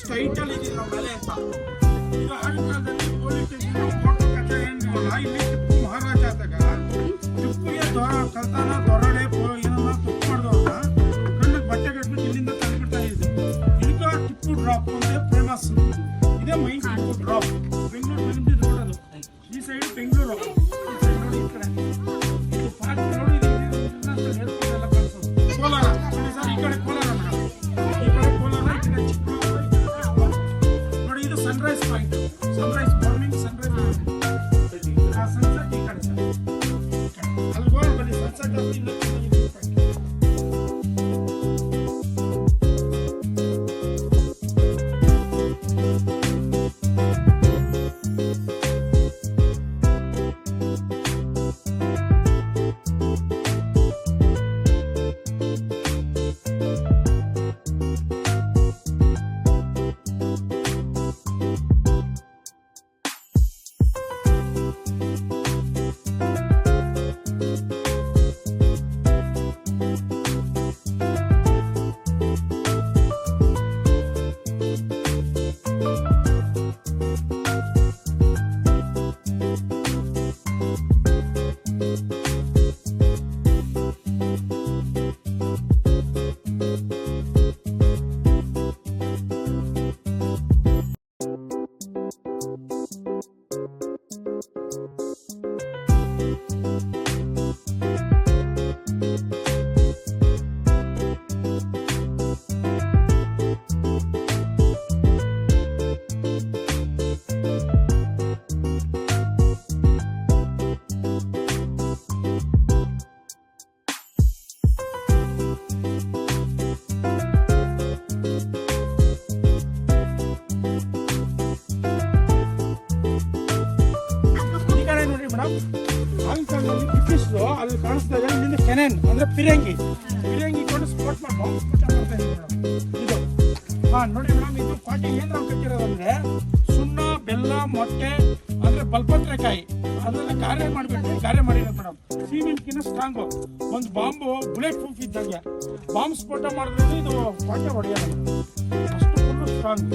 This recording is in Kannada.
ಟೈಟಲ್ ಇದೆ ನಾವು ಮಲೆ ಅಂತ ಇದು ಆಗಿನ ಪೊಲೀಸ್ ಸ್ಟೇಷನ್ ಕೋರ್ಟ್ ಕಚೇರಿ ಇಲ್ಲಿ ಟಿಪ್ಪು ಮಹಾರಾಜ ಆದಾಗ ಟಿಪ್ಪುಗೆ ಕಲ್ತಾನ ದೊರಡೆ ಏನನ್ನ ತಪ್ಪು ಮಾಡಿದವ್ರನ್ನ ಕಣ್ಣಿಗೆ ಬಟ್ಟೆ ಕಟ್ಬಿಟ್ಟು ಇಲ್ಲಿಂದ ತಂದ್ಬಿಡ್ತಾ ಇದ್ದು ಇದಕ್ಕೆ ಟಿಪ್ಪು ಡ್ರಾಪ್ ಅಂತ ಫೇಮಸ್. ಇದೇ ಮೈನ್ ಟಿಪ್ಪು ಡ್ರಾಪ್. ಬೆಂಗಳೂರು ಬಂದು ನೋಡೋದು ಈ ಸೈಡ್ ಬೆಂಗಳೂರು, ಈ ಸೈಡ್ ನೋಡಿ ಈ ಕಡೆ ಇದು ಪಾರ್ಕ್ ನೋಡಿ ಎಲ್ಲ ಕಾಣಿಸೋದು. ಕೋಲಾರ ನೋಡಿ ಸರ್, ಈ ಕಡೆ ಕೋಲಾರ ಮೇಡಮ್, ಈ ಕಡೆ ಕೋಲಾರ, ಈ ಕಡೆ Chikkamagaluru. Sunrise point, Sunrise morning Sunrise sunset ಈ ಕಡೆ ಸರ್, ಅಲ್ಲಿ ಹೋಗಿ ಬನ್ನಿ ಸನ್ಸೆಟ್ ಅಂತ. ಅಲ್ಲಿ ಕಾಣಿಸ್ತಾ ಇದೆ ಇಲ್ಲಿಂದ ಕೆನೆನ್ ಅಂದ್ರೆ ಪಿರಂಗಿ ಕೊಂಡು ಸ್ಪಾಟ್ ಮಾಡ್ತಾ ಇದ್ದೀವಿ ಮೇಡಮ್. ಇದು ನೋಡಿ ಮೇಡಮ್, ಇದು ಪಾಟಿ ಏನ್ ನಾವು ಕಟ್ಟಿರೋದಂದ್ರೆ ಸುಣ್ಣ, ಬೆಲ್ಲ, ಮೊಟ್ಟೆ ಅಂದ್ರೆ ಬಲ್ಪತ್ರೆಕಾಯಿ ಅದನ್ನ ಕಾರ್ಯ ಮಾಡಿರೋದು ಮೇಡಮ್. ಸಿಮೆಂಟ್ಗಿನ್ನ ಸ್ಟ್ರಾಂಗು, ಒಂದು ಬಾಂಬು ಬುಲೆಟ್ ಪ್ರೂಫ್ ಇದ್ದಂಗೆ ಬಾಂಬ್ ಸ್ಫೋಟ ಮಾಡಿದ್ರೆ ಇದು ಪಾಟೆ ಹೊಡೆಯೋದು, ಅಷ್ಟು ಫುಲ್ಲು ಸ್ಟ್ರಾಂಗ್.